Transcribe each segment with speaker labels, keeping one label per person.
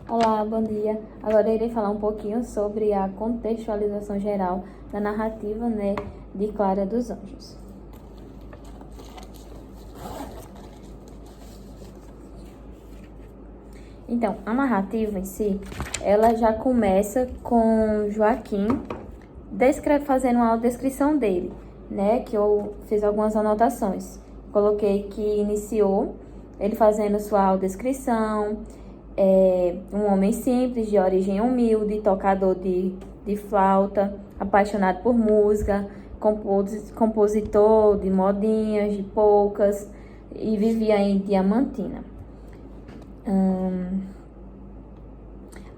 Speaker 1: Olá, bom dia. Agora eu irei falar um pouquinho sobre a contextualização geral da narrativa, de Clara dos Anjos. Então, a narrativa em si, ela já começa com Joaquim fazendo uma descrição dele, que eu fiz algumas anotações. Coloquei que iniciou ele fazendo sua autodescrição, um homem simples, de origem humilde, tocador de flauta, apaixonado por música, compositor de modinhas, de polcas, e vivia em Diamantina.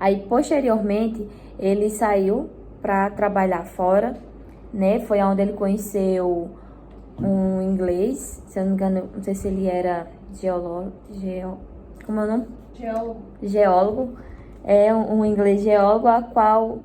Speaker 1: Aí, posteriormente, ele saiu para trabalhar fora, Foi onde ele conheceu um inglês, se eu não me engano, não sei se ele era como é o nome? Geólogo. É um inglês geólogo, a qual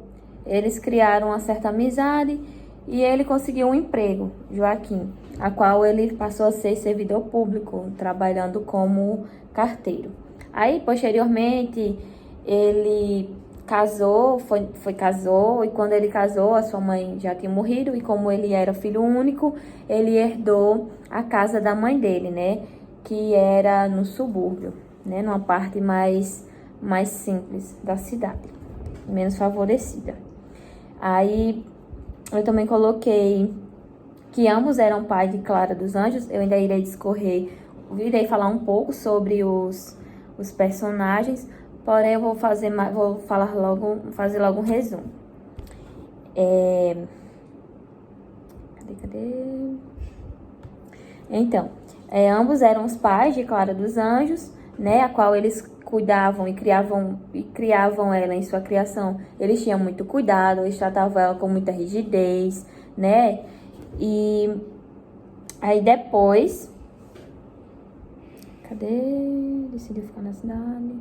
Speaker 1: eles criaram uma certa amizade e ele conseguiu um emprego, Joaquim, a qual ele passou a ser servidor público, trabalhando como carteiro. Aí, posteriormente, ele casou, casou, e quando ele casou, a sua mãe já tinha morrido, e como ele era filho único, ele herdou a casa da mãe dele, que era no subúrbio, numa parte mais simples da cidade, menos favorecida. Aí, eu também coloquei que ambos eram pais de Clara dos Anjos. Eu ainda irei falar um pouco sobre os personagens, porém eu vou fazer logo um resumo. Cadê? Então, ambos eram os pais de Clara dos Anjos, a qual eles cuidavam e criavam ela em sua criação. Eles tinham muito cuidado, eles tratavam ela com muita rigidez, E aí depois... Decidiu ficar na cidade.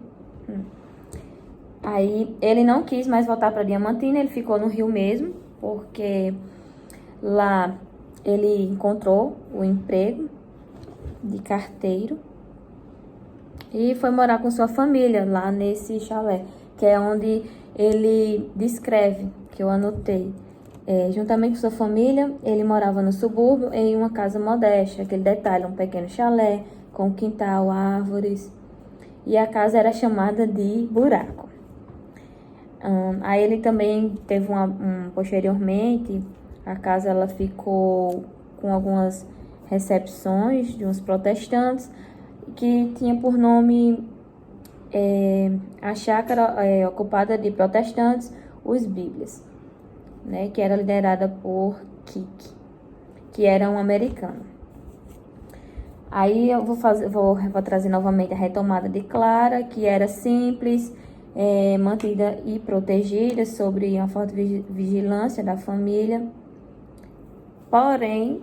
Speaker 1: Aí ele não quis mais voltar para Diamantina, ele ficou no Rio mesmo, porque lá ele encontrou o emprego de carteiro e foi morar com sua família lá nesse chalé, que é onde ele descreve, que eu anotei. Juntamente com sua família, ele morava no subúrbio em uma casa modesta, aquele detalhe, um pequeno chalé com quintal, árvores, e a casa era chamada de Buraco. Aí ele também teve posteriormente, a casa ela ficou com algumas recepções de uns protestantes, que tinha por nome a chácara ocupada de protestantes, os Bíblias, que era liderada por Kik, que era um americano. Aí eu vou trazer novamente a retomada de Clara, que era simples, mantida e protegida sobre uma forte vigilância da família. Porém,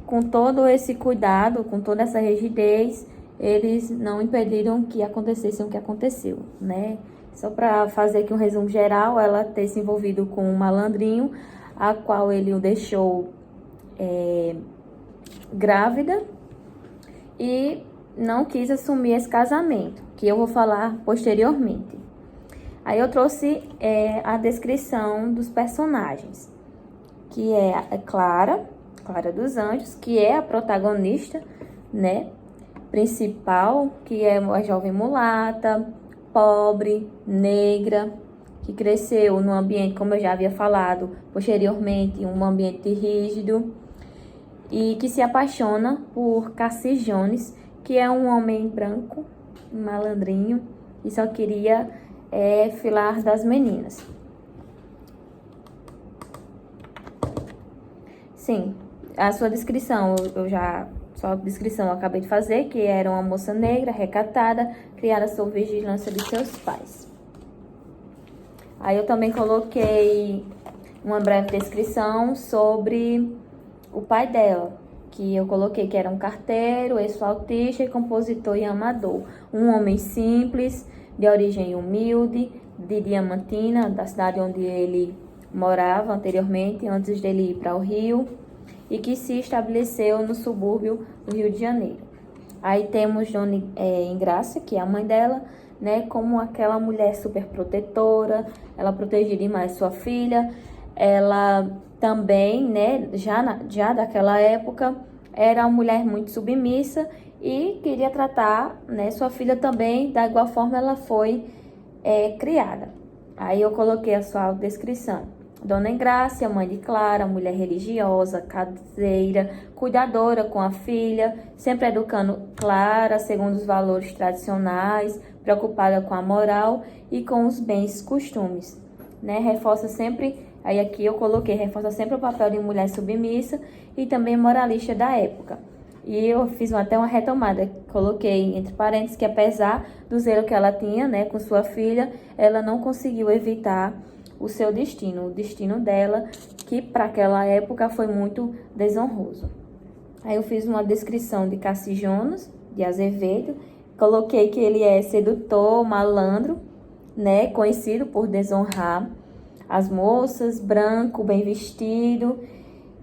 Speaker 1: com todo esse cuidado, com toda essa rigidez, eles não impediram que acontecesse o que aconteceu, Só para fazer aqui um resumo geral, ela ter se envolvido com um malandrinho, a qual ele o deixou grávida e não quis assumir esse casamento, que eu vou falar posteriormente. Aí eu trouxe a descrição dos personagens, que é a Clara dos Anjos, que é a protagonista, principal, que é uma jovem mulata, pobre, negra, que cresceu num ambiente, como eu já havia falado posteriormente, um ambiente rígido, e que se apaixona por Cassis Jones, que é um homem branco, um malandrinho, e só queria filar das meninas. Sim, a sua descrição, sua descrição eu acabei de fazer, que era uma moça negra, recatada, criada sob vigilância de seus pais. Aí eu também coloquei uma breve descrição sobre o pai dela, que eu coloquei que era um carteiro, ex-flautista e compositor e amador. Um homem simples, de origem humilde, de Diamantina, da cidade onde ele morava anteriormente, antes dele ir para o Rio, e que se estabeleceu no subúrbio do Rio de Janeiro. Aí temos Dona Engrácia, que é a mãe dela, né, como aquela mulher super protetora, ela protegia demais sua filha. Ela também, né, já daquela época, era uma mulher muito submissa e queria tratar, né, sua filha também da igual forma ela foi criada. Aí eu coloquei a sua descrição. Dona Engrácia, mãe de Clara, mulher religiosa, caseira, cuidadora com a filha, sempre educando Clara segundo os valores tradicionais, preocupada com a moral e com os bens e costumes, né? Reforça sempre, aí aqui eu coloquei, reforça sempre o papel de mulher submissa e também moralista da época. E eu fiz até uma retomada, coloquei entre parênteses que apesar do zelo que ela tinha, né, com sua filha, ela não conseguiu evitar o seu destino, o destino dela, que para aquela época foi muito desonroso. Aí eu fiz uma descrição de Cassi Jonas, de Azevedo, coloquei que ele é sedutor, malandro, né, conhecido por desonrar as moças, branco, bem vestido.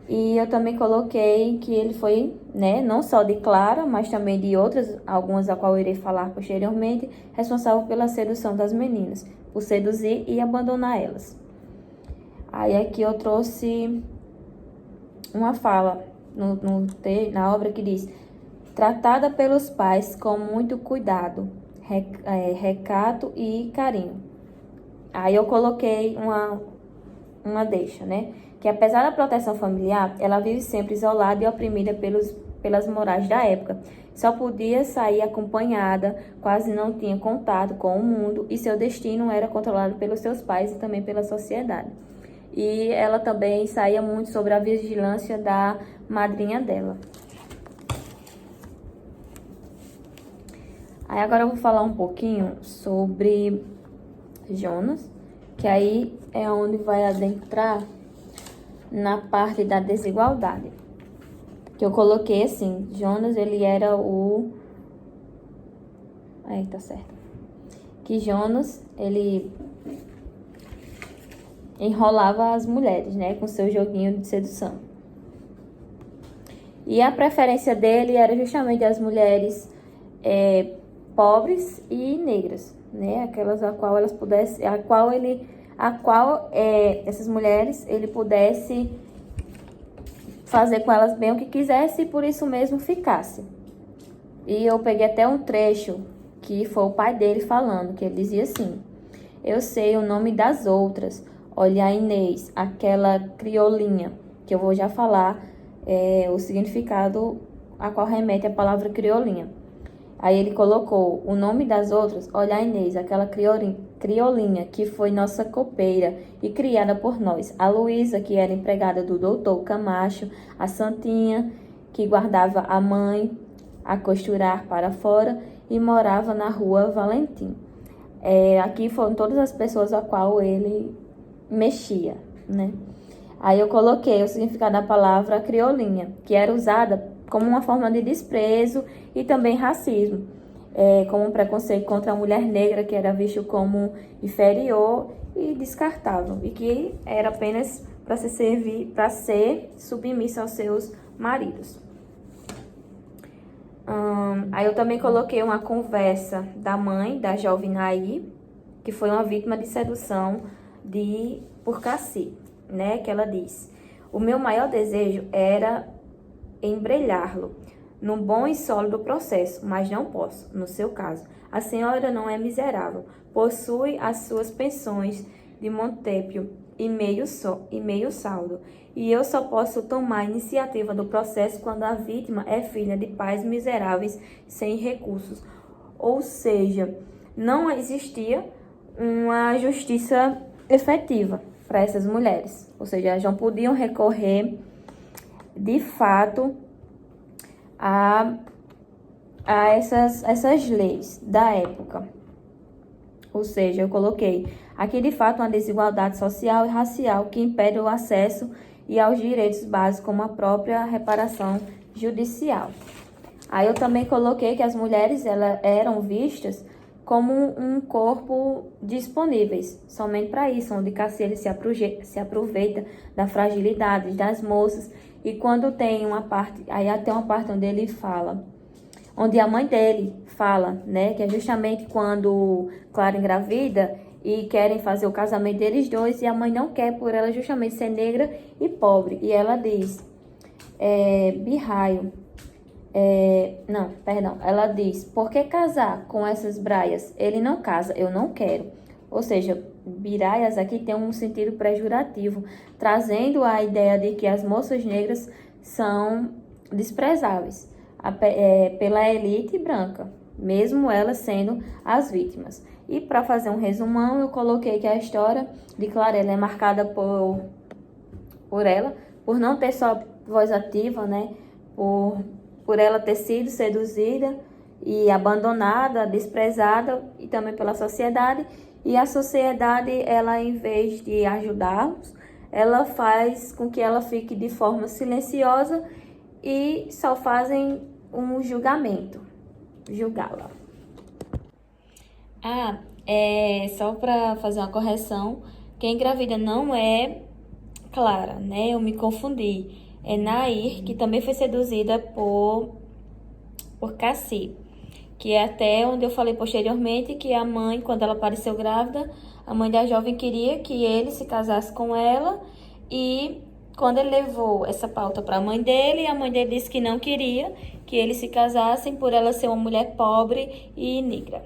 Speaker 1: E eu também coloquei que ele foi, né, não só de Clara, mas também de outras, algumas a qual eu irei falar posteriormente, responsável pela sedução das meninas, por seduzir e abandonar elas. Aí aqui eu trouxe uma fala na obra que diz: tratada pelos pais com muito cuidado, recato e carinho. Aí eu coloquei uma deixa, né? Que apesar da proteção familiar, ela vive sempre isolada e oprimida pelas morais da época. Só podia sair acompanhada, quase não tinha contato com o mundo e seu destino era controlado pelos seus pais e também pela sociedade. E ela também saía muito sobre a vigilância da madrinha dela. Aí agora eu vou falar um pouquinho sobre Jonas, que aí é onde vai adentrar na parte da desigualdade. Que eu coloquei assim, Jonas, ele era o... Aí, tá certo. Que Jonas, ele enrolava as mulheres, né, com seu joguinho de sedução. E a preferência dele era justamente as mulheres pobres e negras, né, aquelas a qual elas pudessem, essas mulheres ele pudesse fazer com elas bem o que quisesse e por isso mesmo ficasse. E eu peguei até um trecho que foi o pai dele falando, que ele dizia assim: eu sei o nome das outras, olha a Inês, aquela criolinha, que eu vou já falar o significado a qual remete a palavra criolinha. Aí ele colocou o nome das outras, olha a Inês, aquela criolinha que foi nossa copeira e criada por nós. A Luísa, que era empregada do doutor Camacho, a Santinha, que guardava a mãe a costurar para fora e morava na rua Valentim. Aqui foram todas as pessoas a qual ele mexia, né? Aí eu coloquei o significado da palavra criolinha, que era usada como uma forma de desprezo e também racismo, como um preconceito contra a mulher negra, que era visto como inferior e descartável, e que era apenas para ser submissa aos seus maridos. Aí eu também coloquei uma conversa da mãe da jovem Naí, que foi uma vítima de sedução por Cassi, né? Que ela diz: o meu maior desejo era embrelhá-lo no bom e sólido processo, mas não posso. No seu caso, a senhora não é miserável, possui as suas pensões de Montépio e meio saldo, e eu só posso tomar a iniciativa do processo quando a vítima é filha de pais miseráveis sem recursos. Ou seja, não existia uma justiça efetiva para essas mulheres, ou seja, elas não podiam recorrer de fato a essas leis da época. Ou seja, eu coloquei aqui de fato uma desigualdade social e racial que impede o acesso e aos direitos básicos, como a própria reparação judicial. Aí eu também coloquei que as mulheres eram vistas como um corpo disponíveis, somente para isso, onde Cassi ele se aproveita da fragilidade das moças. E quando tem uma parte, aí até uma parte onde ele fala: onde a mãe dele fala, né, que é justamente quando Clara engravida e querem fazer o casamento deles dois, e a mãe não quer por ela justamente ser negra e pobre. E ela diz, birraio, não, perdão, ela diz, por que casar com essas braias? Ele não casa, eu não quero. Ou seja, biraias aqui tem um sentido pejorativo, trazendo a ideia de que as moças negras são desprezáveis pela elite branca, mesmo elas sendo as vítimas. E para fazer um resumão, eu coloquei que a história de Clarela é marcada por ela, por não ter só voz ativa, né? Por ela ter sido seduzida e abandonada, desprezada, e também pela sociedade. E a sociedade, ela, em vez de ajudá-los, ela faz com que ela fique de forma silenciosa e só fazem um julgamento, julgá-la. Só para fazer uma correção, quem engravida não é Clara, né? Eu me confundi. É Nair, que também foi seduzida por Cassi, que é até onde eu falei posteriormente que a mãe, quando ela apareceu grávida, a mãe da jovem queria que ele se casasse com ela, e quando ele levou essa pauta para a mãe dele disse que não queria que eles se casassem por ela ser uma mulher pobre e negra.